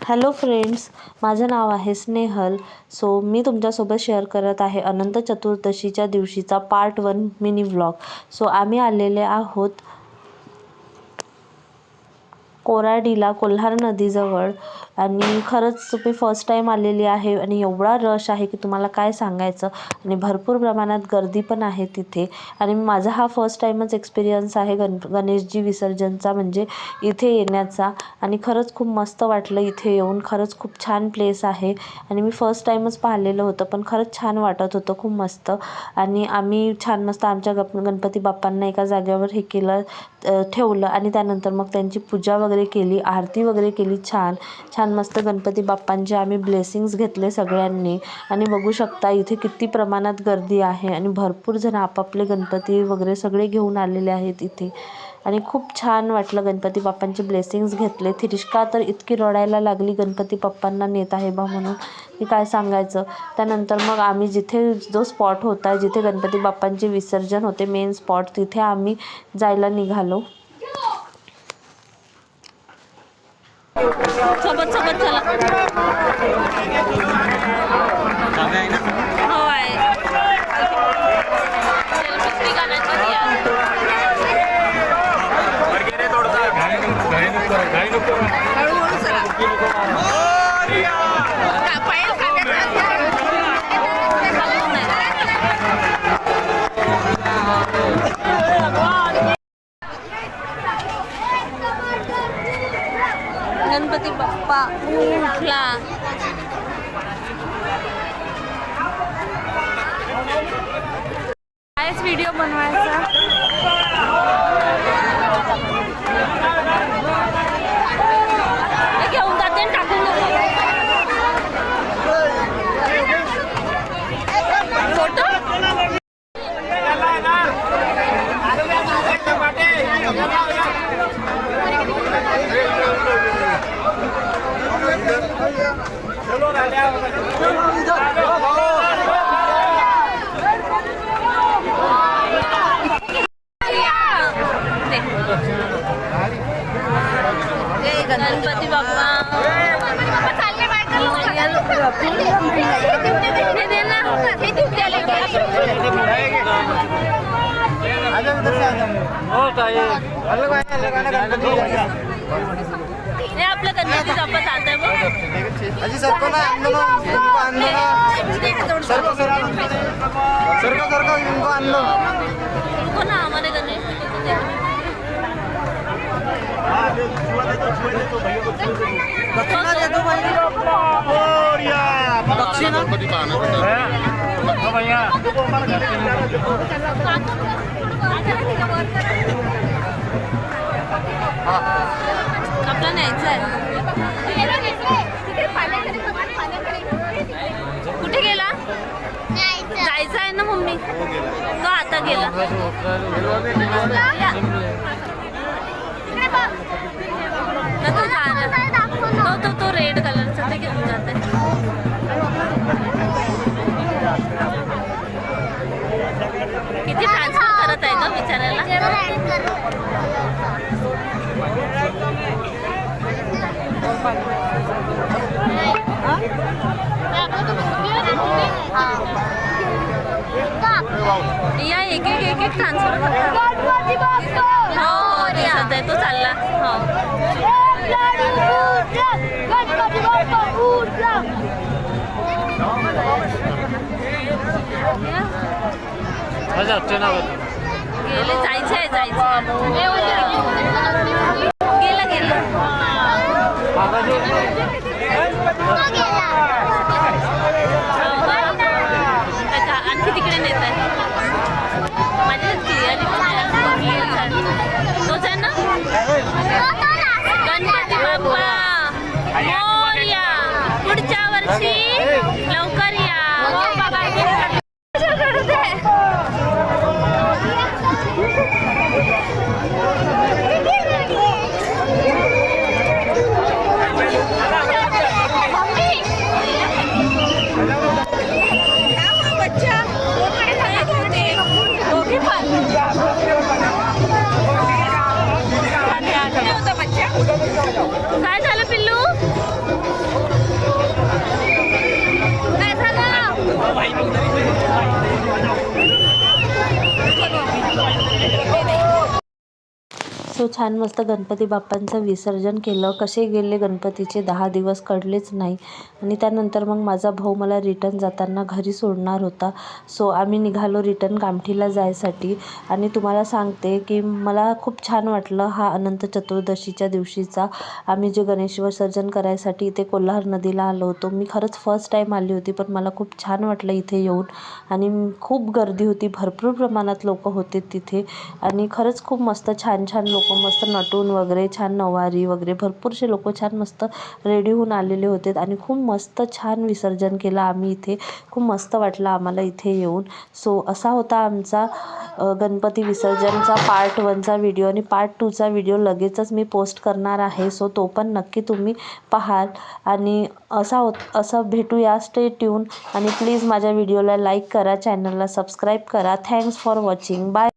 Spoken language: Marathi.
हॅलो फ्रेंड्स, माझं नाव आहे स्नेहल. मी तुमच्यासोबत शेअर करत आहे अनंत चतुर्दशीच्या दिवशीचा पार्ट 1 मिनी व्लॉग. आम्ही आलेले आहोत कोराडीला, कोल्हार नदीजवळ. आणि खरंच मी फर्स्ट टाईम आलेली आहे आणि एवढा रश आहे की तुम्हाला काय सांगायचं. आणि भरपूर प्रमाणात गर्दी पण आहे तिथे. आणि माझा हा फर्स्ट टाईमच एक्सपिरियन्स आहे गणेशजी विसर्जनचा, म्हणजे इथे येण्याचा. आणि खरंच खूप मस्त वाटलं इथे येऊन. खरंच खूप छान प्लेस आहे आणि मी फर्स्ट टाईमच पाहिलेलं होतं, पण खरंच छान वाटत होतं, खूप मस्त. आणि आम्ही छान मस्त आमच्या गणपती बाप्पांना एका जागेवर ठेवलं आणि त्यानंतर मग त्यांची पूजा वगैरे केली, आरती वगैरे केली. छान मस्त गणपती बाप्पांचे आम्ही ब्लेसिंग्स घेतले सगळ्यांनी. आणि बघू शकता इथे किती प्रमाणात गर्दी आहे आणि भरपूर जण आपापले गणपती वगैरे सगळे घेऊन आलेले आहेत इथे. आणि खूप छान वाटलं गणपती बाप्पांचे ब्लेसिंग्स घेतले. थिरिष्का तर इतकी रडायला लागली गणपती बाप्पांना नेत आहे बा म्हणून, की काय सांगायचं. त्यानंतर मग आम्ही जो स्पॉट होता, जिथे गणपती बाप्पांचे विसर्जन होते, मेन स्पॉट, तिथे आम्ही जायला निघालो. सोबत चला. हो आहे. गणपती बाप्पा उठला. कायच व्हिडिओ बनवायचा. घेऊन जाते टाकून फोटो. गणपती बाप्पा हे आपलं गणपती बाप्पा चालत आहे बघ ना आम्हाला गणेश. आपला न्यायचं आहे. कुठे गेला? जायचं आहे ना मम्मी. तो आता गेला. तो रेड कलरचा ते घेऊन जाते. किती ट्रान्सफर करत आहे का विचारायला. या एक ट्रान्सफर करतात. हो दिसत आहे तो चालला. हो गेले. जायचं आहे गेला. आणखी तिकडे नेत आहे. माझ्या तोच आहे ना. गणपती बाप्पा मोरया. पुढच्या वर्षी लवकर या. बच्चा सो छान मस्त गणपती बाप्पांचं विसर्जन केलं. कसे गेले गणपतीचे 10 दिवस कळलेच नाही. आणि त्यानंतर मग माझा भाऊ मला रिटर्न जाताना घरी सोडणार होता. सो आम्ही निघालो रिटर्न कामठीला जायसाठी. आणि तुम्हाला सांगते की मला खूप छान वाटलं. हा अनंत चतुर्दशीच्या दिवशीचा आम्ही जे गणेश विसर्जन करायसाठी इथे कोल्हार नदीला आलो होतो. मी खरंच फर्स्ट टाईम आली होती, पण मला खूप छान वाटलं इथे येऊन. आणि खूप गर्दी होती, भरपूर प्रमाणात लोक होते तिथे. आणि खरंच खूप मस्त छान छान लोक मस्त नटून वगैरे, छान नऊवारी वगैरे भरपूरसे लोक छान मस्त रेडी होऊन आलेले होते. आणि खूप मस्त छान विसर्जन केलं आम्ही इथे. खूप मस्त वाटलं आम्हाला इथे येऊन. सो असा होता आमचा गणपती विसर्जनचा पार्ट 1चा व्हिडिओ. आणि पार्ट 2चा व्हिडिओ लगेचच मी पोस्ट करणार आहे. सो तो पण नक्की तुम्ही पाहाल. आणि असं भेटूया. Stay tune. आणि प्लीज माझ्या व्हिडिओला लाईक करा, चॅनलला सबस्क्राईब करा. Thanks for watching. बाय.